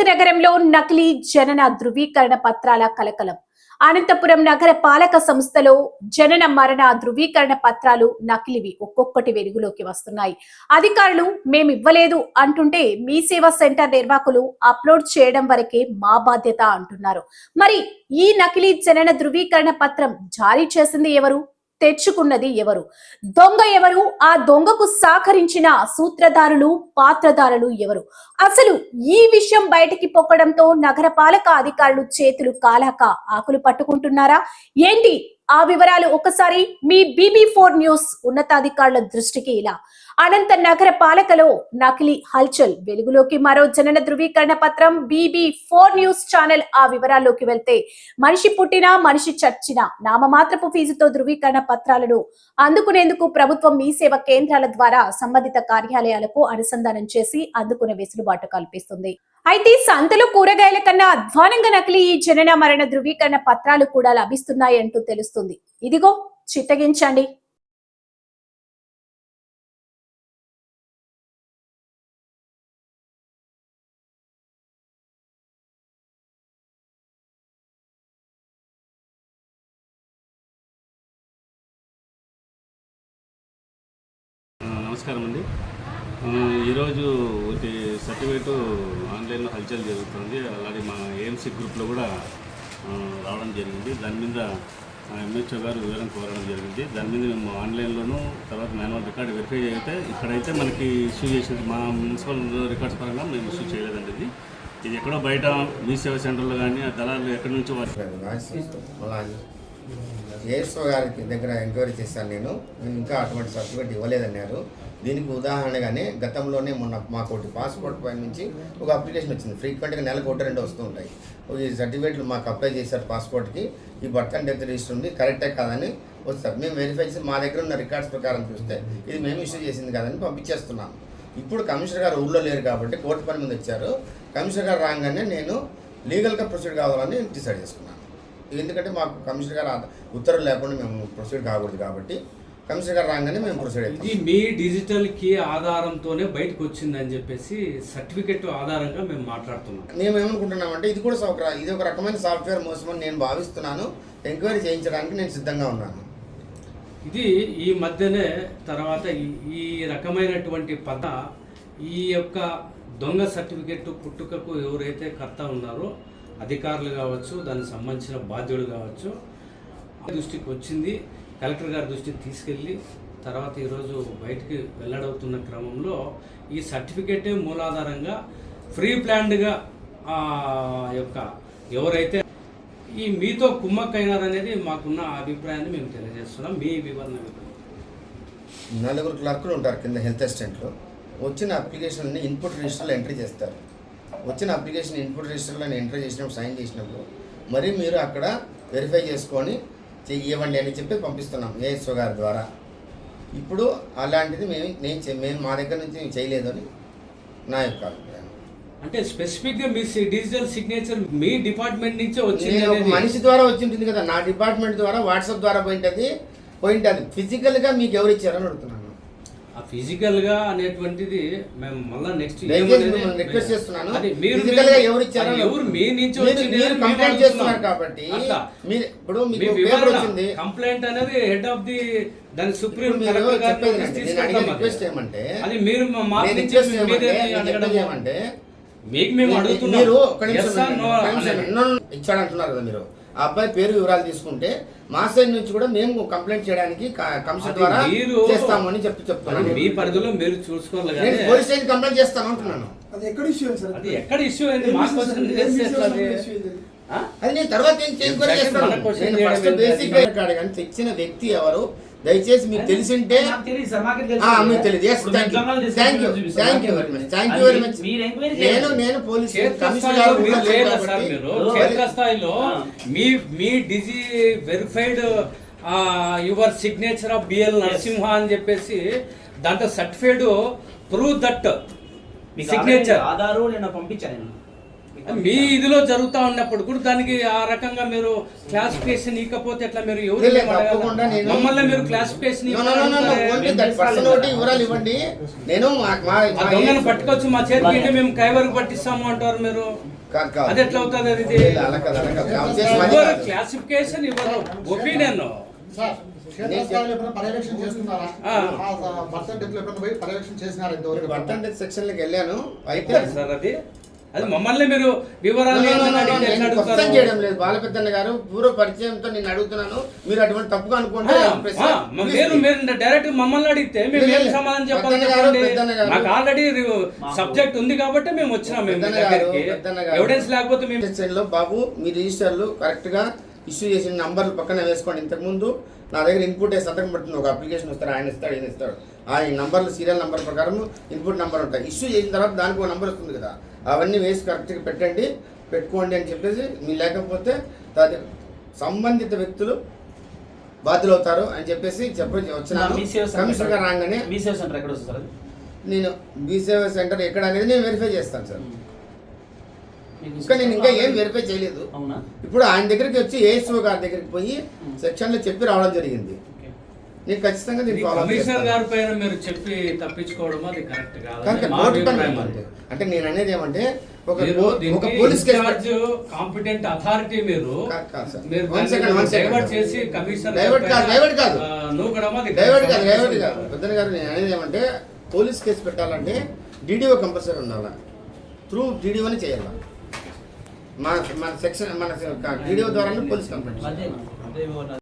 నగరంలో నకిలీ జనన ధృవీకరణ పత్రాల కలకలం. అనంతపురం నగర పాలక సంస్థలో జనన మరణ ధృవీకరణ పత్రాలు నకిలీవి ఒక్కొక్కటి వెలుగులోకి వస్తున్నాయి. అధికారులు మేమివ్వలేదు అంటుంటే మీ సేవా సెంటర్ నిర్వాహకులు అప్లోడ్ చేయడం వరకే మా బాధ్యత అంటున్నారు. మరి ఈ నకిలీ జనన ధృవీకరణ పత్రం జారీ చేసింది ఎవరు? తెచ్చుకున్నది ఎవరు? దొంగ ఎవరు? ఆ దొంగకు సహకరించిన సూత్రధారులు, పాత్రధారులు ఎవరు? అసలు ఈ విషయం బయటికి పొక్కడంతో నగరపాలక అధికారులు చేతులు కాలాక ఆకులు పట్టుకుంటున్నారా ఏంటి? ఆ వివరాలు ఒకసారి మీ BB4 న్యూస్ ఉన్నతాధికారుల దృష్టికి ఇలా. అనంత నగర పాలకలో నకిలీ హల్చల్ వెలుగులోకి. మరో జనన ధృవీకరణ పత్రం. BB4 న్యూస్ ఛానల్ ఆ వివరాల్లోకి వెళ్తే, మనిషి పుట్టినా మనిషి చచ్చినా నామమాత్రపు ఫీజుతో ధృవీకరణ పత్రాలను అందుకునేందుకు ప్రభుత్వం మీ సేవ కేంద్రాల ద్వారా సంబంధిత కార్యాలయాలకు అనుసంధానం చేసి అందుకునే వెసులుబాటు కల్పిస్తుంది. అయితే సంతలో కూరగాయల కన్నా అధ్వానంగా నకిలీ ఈ జనన మరణ ధృవీకరణ పత్రాలు కూడా లభిస్తున్నాయంటూ తెలుస్తుంది. ఇదిగో చిత్తగించండి. నమస్కారం అండి. ఈరోజు ఒకటి సర్టిఫికేట్ ఆన్లైన్లో హల్చల్ జరుగుతుంది. అలాగే మా AMC గ్రూప్లో కూడా రావడం జరిగింది. దాని మీద MHO గారు వివరం కోరడం జరిగింది. దాని మీద మేము ఆన్లైన్లోనూ తర్వాత మాన్యువల్ రికార్డ్ వెరిఫై అయితే ఇక్కడైతే మనకి ఇష్యూ చేసేది మా మున్సిపల్ రికార్డ్స్ పరంగా మేము ఇష్యూ చేయలేదండి. ఇది ఎక్కడో బయట మీ సేవా సెంటర్లో కానీ ఆ దళాలు ఎక్కడి నుంచో ASO గారికి దగ్గర ఎంక్వైరీ చేశాను. నేను ఇంకా అటువంటి సర్టిఫికేట్ ఇవ్వలేదన్నారు. దీనికి ఉదాహరణగానే గతంలోనే మొన్న మాకు ఒకటి పాస్పోర్ట్ పై నుంచి ఒక అప్లికేషన్ వచ్చింది. ఫ్రీక్వెంట్గా నెలకు 1-2 వస్తూ ఉంటాయి. ఈ సర్టిఫికేట్లు మాకు అప్లై చేశారు పాస్పోర్ట్కి. ఈ బర్త్ అండ్ డెత్ రిజిస్టర్ ఉంది, కరెక్టే కాదని వస్తారు. మేము వెరిఫై చేసి మా దగ్గర ఉన్న రికార్డ్స్ ప్రకారం చూస్తే ఇది మేము ఇష్యూ చేసింది కాదని పంపించేస్తున్నాము. ఇప్పుడు కమిషనర్ గారు ఊళ్ళో లేరు కాబట్టి కోర్టు పని మీద వచ్చారు. కమిషనర్ గారు రాగానే నేను లీగల్గా ప్రొసీడ్ కావాలని డిసైడ్ చేసుకున్నాను. ఎందుకంటే మాకు కమిషనర్ గారు ఉత్తర్వులు లేకుండా మేము ప్రొసీడ్ కాకూడదు కాబట్టి కమిషనర్ గారు రాగానే మేము ప్రొసీడ్ అయ్యాం. ఇది మీ డిజిటల్ కీ ఆధారంతోనే బయటకు వచ్చిందని చెప్పేసి సర్టిఫికెట్ ఆధారంగా మేము మాట్లాడుతున్నాం. మేము ఏమనుకుంటున్నామంటే ఇది కూడా ఇది ఒక రకమైన సాఫ్ట్వేర్ మోసమని నేను భావిస్తున్నాను. ఎంక్వైరీ చేయించడానికి నేను సిద్ధంగా ఉన్నాను. ఇది ఈ మధ్యనే తర్వాత ఈ రకమైనటువంటి ఈ యొక్క దొంగ సర్టిఫికెట్ పుట్టుకకు ఎవరైతే కర్త ఉన్నారో అధికారులు కావచ్చు, దానికి సంబంధించిన బాధ్యులు కావచ్చు, దృష్టికి వచ్చింది. కలెక్టర్ గారి దృష్టికి తీసుకెళ్ళి తర్వాత ఈరోజు బయటికి వెల్లడవుతున్న క్రమంలో ఈ సర్టిఫికేటే మూలాధారంగా ఫ్రీ ప్లాన్డ్గా యొక్క ఎవరైతే ఈ మీతో కుమ్మక్కైనారనేది మాకున్న అభిప్రాయాన్ని మేము తెలియజేస్తున్నాం. మీ వివరణ 4 క్లర్కులు ఉంటారు కింద హెల్త్ అసిస్టెంట్లు. వచ్చిన అప్లికేషన్ని ఇన్పుట్ రిజిస్టర్లో ఎంట్రీ చేస్తారు. వచ్చిన అప్లికేషన్ ఇన్పుట్ రిజిస్టర్లో ఎంట్రీ చేసినప్పుడు సైన్ చేసినప్పుడు మరి మీరు అక్కడ వెరిఫై చేసుకొని ఇవ్వండి అని చెప్పి పంపిస్తున్నాం ASO గారి ద్వారా. ఇప్పుడు అలాంటిది మేము మా దగ్గర నుంచి చేయలేదు అని నా యొక్క అభిప్రాయం. అంటే స్పెసిఫిక్గా మీ డిజిటల్ సిగ్నేచర్ మీ డిపార్ట్మెంట్ నుంచే వచ్చింది. ఒక మనిషి ద్వారా వచ్చి ఉంటుంది కదా, నా డిపార్ట్మెంట్ ద్వారా వాట్సాప్ ద్వారా పోయింటుంది. ఫిజికల్గా మీకు ఎవరు ఇచ్చారని అడుగుతున్నాను. ఆ ఫిజికల్గా అనేటువంటిది మేము మళ్ళీ నెక్స్ట్ రిక్వెస్ట్ చేస్తున్నాను. ఎవరు మీ నుంచి కంప్లైంట్ చేస్తున్నారు కాబట్టి కంప్లైంట్ అనేది హెడ్ ఆఫ్ ది దాని సుప్రీం రిక్వెస్ట్ ఏమంటే అది మీరు ఏమంటే మీకు మేము అడుగుతున్నాం ఇచ్చాడంటున్నారు కదా మీరు. ఆ అబ్బాయి పేరు వివరాలు తీసుకుంటే మా సైడ్ నుంచి కూడా మేము కంప్లైంట్ చేయడానికి కమిషన్ ద్వారా చేస్తామని చెప్తున్నాను. మీ పరిధిలో మీరు చూసుకోవాలి. నేను పోలీస్ స్టేషన్ కంప్లైంట్ చేస్తాను అంటున్నాను. అది ఎక్కడ ఇష్యూ అయింది? అది నేను తర్వాత చేస్తాను. తెచ్చిన వ్యక్తి ఎవరు దయచేసి మీకు తెలిసింటే మీకు తెలియదు. నేను పోలీస్ స్థాయిలో మీ DG verified your signature of BL Narasimha అని చెప్పేసి దాంట్లో certified prove that signature Aadhaar నేను పంపించాను. మీ ఇదిలో జరుగుతా ఉన్నప్పుడు కూడా దానికి ఆ రకంగా మీరు క్లాసిఫికేషన్ ఇవ్వకపోతే ఎట్లా మీరు ఎవరు లేదు, తప్పకుండా నేను- మమ్మల్ని మీరు క్లాసిఫికేషన్ ఓన్లీ దట్ పర్సన్ ఒకటి వివరాలు ఇవ్వండి. నేను ఆ దొంగను పట్టుకొచ్చి మా చేతికి ఇవ్వండి, మేము కైవరకు పట్టిస్తాము అంటారు మీరు. అది ఎట్లా అవుతుంది? అది అలా కాదు, అలా కాదు. నా ఉద్దేశం అది ఇవ్వరు, కాదు. క్లాసిఫికేషన్ ఇవ్వరు, ఒపీనియన్. సార్, క్షేత్రస్థాయిలో ఎప్పుడైనా పర్యవేక్షణ చేస్తున్నారా? ఆ. బర్త్ సర్టిఫికేట్ ఎప్పుడైనా పోయి పర్యవేక్షణ చేసినారా ఇంతవరకు? బర్త్ సెక్షన్లకు వెళ్ళాను. అయితే సార్ అది మమ్మల్ని మీరు వివరాలు ఏమని అడిగితే ఎట్లా నేను అడుగుతారు? క్వశ్చన్ చేయడం లేదు. బాలపెద్దన్న గారు పూర్వ పరిచయంతో నేను అడుగుతున్నాను. మీరు అటువంటి తప్పుగా అనుకోండి. మీరు డైరెక్ట్ మమ్మల్ని అడిగితే మేము ఏం సమాధానం చెప్పాలి పెద్దన్న గారు, చెప్పండి. పెద్దన్న గారు. మాకు ఆల్రెడీ సబ్జెక్ట్ ఉంది కాబట్టి మేము వచ్చినాం. మేము మీ దగ్గరికి ఎవిడెన్స్ లేకపోతే మేము సెక్షన్లో బాబు మీ రిజిస్టర్లు కరెక్ట్గా ఇష్యూ చేసిన నంబర్లు పక్కన వేసుకోండి. ఇంతకుముందు నా దగ్గర ఇన్పుట్ సంతకం పడుతుంది. ఒక అప్లికేషన్ వస్తారు, ఆయన ఇస్తాడు, ఈయన ఇస్తాడు. ఆ నంబర్లు సీరియల్ నంబర్ ప్రకారం ఇన్పుట్ నెంబర్ ఉంటాయి. ఇష్యూ చేసిన తర్వాత దానికి ఒక నెంబర్ వస్తుంది కదా, అవన్నీ వేసి కరెక్ట్గా పెట్టండి, పెట్టుకోండి అని చెప్పేసి, మీ లేకపోతే సంబంధిత వ్యక్తులు బాధ్యులు అవుతారు అని చెప్పేసి వచ్చినాను. కమిషనర్ గారు రాగానే నేను బీ సేవ సెంటర్ ఎక్కడ అనేది నేను వెరిఫై చేస్తాను సార్. ఇంకా నేను ఇంకా ఏం వెరిఫై చేయలేదు. ఇప్పుడు ఆయన దగ్గరికి వచ్చి ఏఎస్ఓ గారి దగ్గరికి పోయి సెక్షన్లో చెప్పి రావడం జరిగింది. నేను ఖచ్చితంగా దీన్ని ఫాలో కమిషనర్ గారి పైన మీరు చెప్పి తప్పించుకోవడం అది కరెక్ట్ కాదు. అంటే నేను అనేది ఏమంటే ఒక మీరు ఒక పోలీస్ ఇన్ఛార్జ్ కాంపిటెంట్ అథారిటీ మీరు మీరు డైవర్ట్ చేసి కమిషనర్ డైవర్ట్ కాదు నూకడం అది డైవర్ట్ కాదు. పెద్దన్న గారు నేను అనేది ఏమంటే పోలీస్ కేసు పెట్టాలంటే డీడీఓ కంపల్సరీ ఉండాలి. త్రూ డీడీఓని చేయాలి. మన సెక్షన్ మన డీడీఓ ద్వారా పోలీస్ కంప్లైంట్